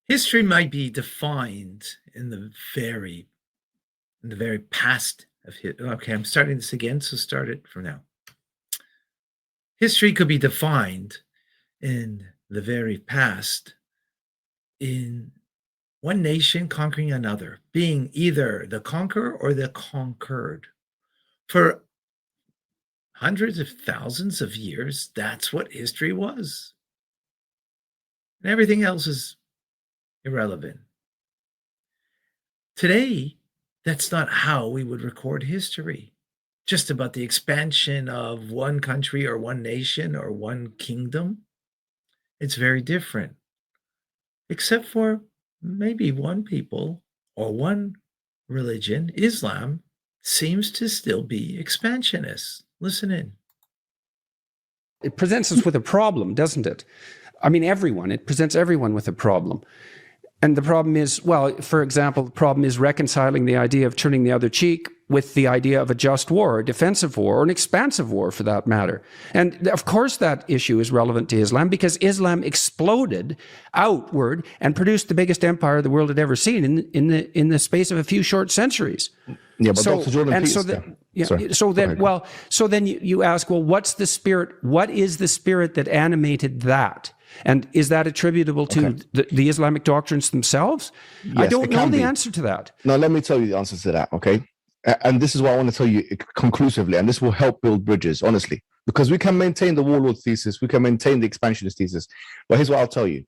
History might be defined in the very past of okay, I'm starting this again, so start it from now. History could be defined in the very past in one nation conquering another, being either the conqueror or the conquered. For hundreds of thousands of years, that's what history was. And everything else is irrelevant. Today, that's not how we would record history, just about the expansion of one country or one nation or one kingdom. It's very different, except for maybe one people or one religion, Islam, seems to still be expansionist. Listen in. It presents us with a problem, doesn't it? I mean, it presents everyone with a problem. And the problem is, well, for example, the problem is reconciling the idea of turning the other cheek with the idea of a just war, a defensive war, or an expansive war for that matter. And of course that issue is relevant to Islam because Islam exploded outward and produced the biggest empire the world had ever seen in the space of a few short centuries. Yeah, but Dr. Jordan so then you ask, well, what's the spirit? What is the spirit that animated that? And is that attributable to the Islamic doctrines themselves? Yes, I don't know the answer to that. No, let me tell you the answer to that, okay? And this is what I want to tell you conclusively, and this will help build bridges, honestly, because we can maintain the warlord thesis, we can maintain the expansionist thesis, but here's what I'll tell you.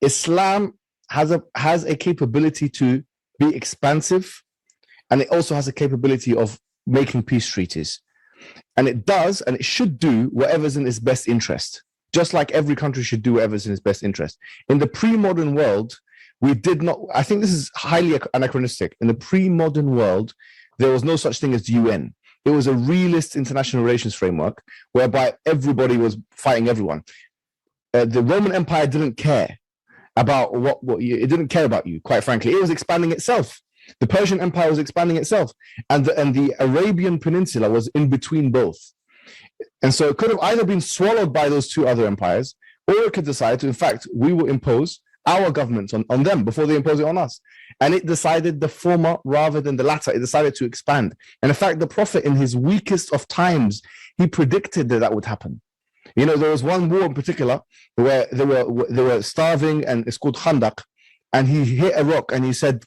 Islam has a capability to be expansive, and it also has a capability of making peace treaties. And it does, and it should do whatever's in its best interest. Just like every country should do whatever's in its best interest. In the pre-modern world, we did not, I think this is highly anachronistic. In the pre-modern world, there was no such thing as the UN. It was a realist international relations framework whereby everybody was fighting everyone. The Roman Empire didn't care about it didn't care about you, quite frankly. It was expanding itself. The Persian Empire was expanding itself. And the Arabian Peninsula was in between both. And so it could have either been swallowed by those two other empires, or it could decide to, in fact, we will impose our government on them before they impose it on us. And it decided the former rather than the latter. It decided to expand. And in fact, the Prophet, in his weakest of times, he predicted that would happen. You know, there was one war in particular where they were starving, and it's called Khandaq, and he hit a rock and he said,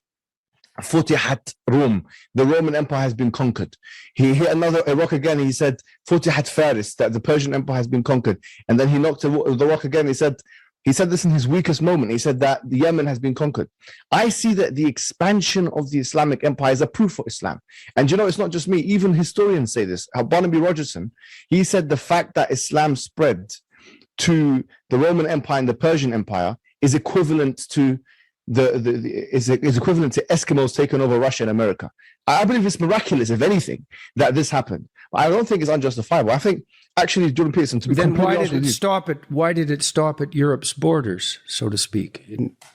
Futihat Rum, the Roman Empire has been conquered. He hit a rock again. He said, Futihat Faris, that the Persian Empire has been conquered. And then he knocked the rock again. He said this in his weakest moment. He said that the Yemen has been conquered. I see that the expansion of the Islamic Empire is a proof for Islam. And you know, it's not just me. Even historians say this. Barnaby Rogerson, he said the fact that Islam spread to the Roman Empire and the Persian Empire is equivalent to is equivalent to Eskimos taking over Russia and America. I believe it's miraculous, if anything, that this happened. But I don't think it's unjustifiable. I think actually, Jordan Peterson, to be then completely why honest did it with you, stop at Europe's borders, so to speak?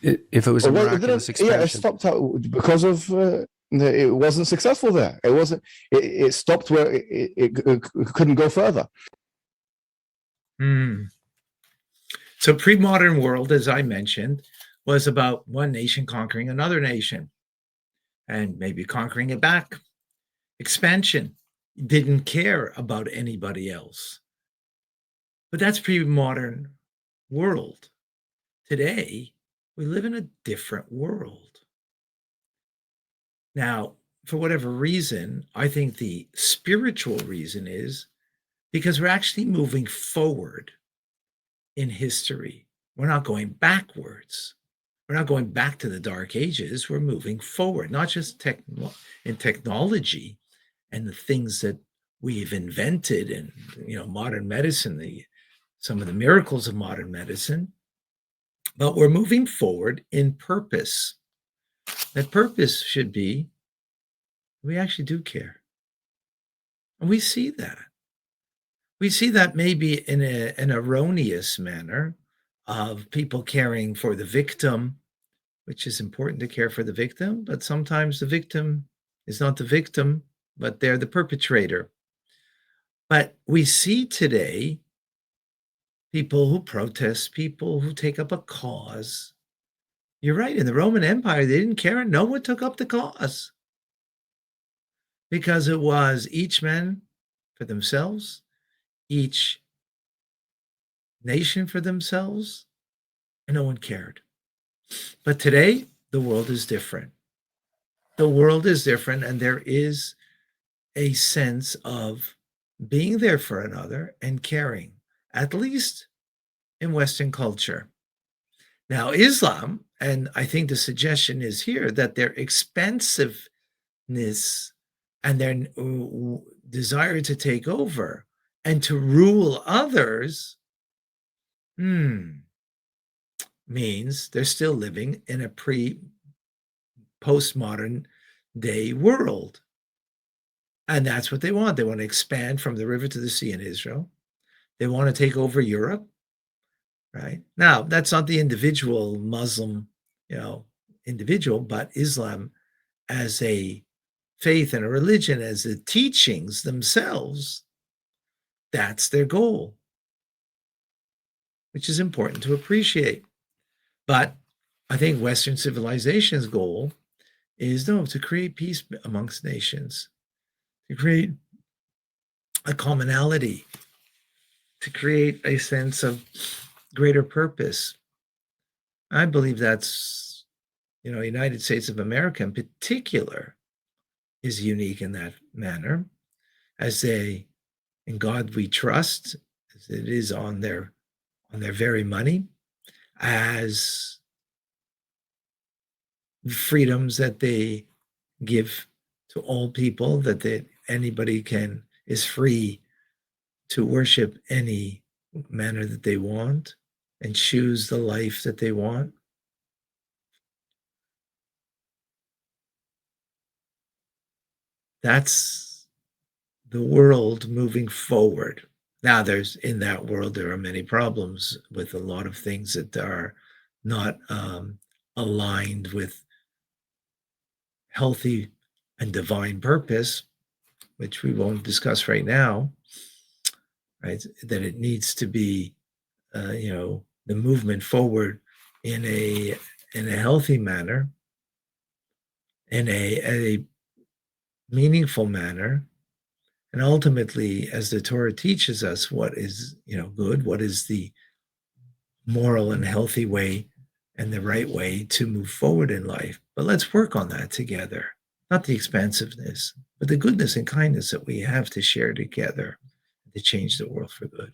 If it was a miraculous expansion, it stopped out because of it wasn't successful there. It wasn't. It stopped where it couldn't go further. So pre-modern world, as I mentioned, was about one nation conquering another nation and maybe conquering it back. Expansion, didn't care about anybody else. But that's pre-modern world. Today, we live in a different world. Now, for whatever reason, I think the spiritual reason is because we're actually moving forward in history. We're not going backwards. We're not going back to the dark ages. We're moving forward, not just in technology and the things that we've invented and, you know, modern medicine, some of the miracles of modern medicine, but we're moving forward in purpose. That purpose should be, we actually do care. And we see that. We see that maybe in an erroneous manner of people caring for the victim, which is important to care for the victim, but sometimes the victim is not the victim, but they're the perpetrator. But we see today people who protest, people who take up a cause, you're right. In the Roman Empire, they didn't care. No one took up the cause because it was each man for themselves, each nation for themselves, and no one cared. But today, the world is different. The world is different, and there is a sense of being there for another and caring, at least in Western culture. Now, Islam, and I think the suggestion is here that their expansiveness and their desire to take over and to rule others means they're still living in a postmodern day world. And that's what they want. They want to expand from the river to the sea in Israel. They want to take over Europe, right? Now, that's not the individual Muslim, individual, but Islam as a faith and a religion, as the teachings themselves, that's their goal, which is important to appreciate. But I think Western civilization's goal is to create peace amongst nations, to create a commonality, to create a sense of greater purpose. I believe that's, United States of America in particular is unique in that manner, as in God we trust, as it is on their very money, as freedoms that they give to all people, that anybody is free to worship any manner that they want and choose the life that they want. That's the world moving forward. Now, in that world, there are many problems with a lot of things that are not aligned with healthy and divine purpose, which we won't discuss right now, right? That it needs to be, the movement forward in a healthy manner, in a meaningful manner, and ultimately, as the Torah teaches us, what is good, what is the moral and healthy way and the right way to move forward in life. But let's work on that together. Not the expansiveness, but the goodness and kindness that we have to share together to change the world for good.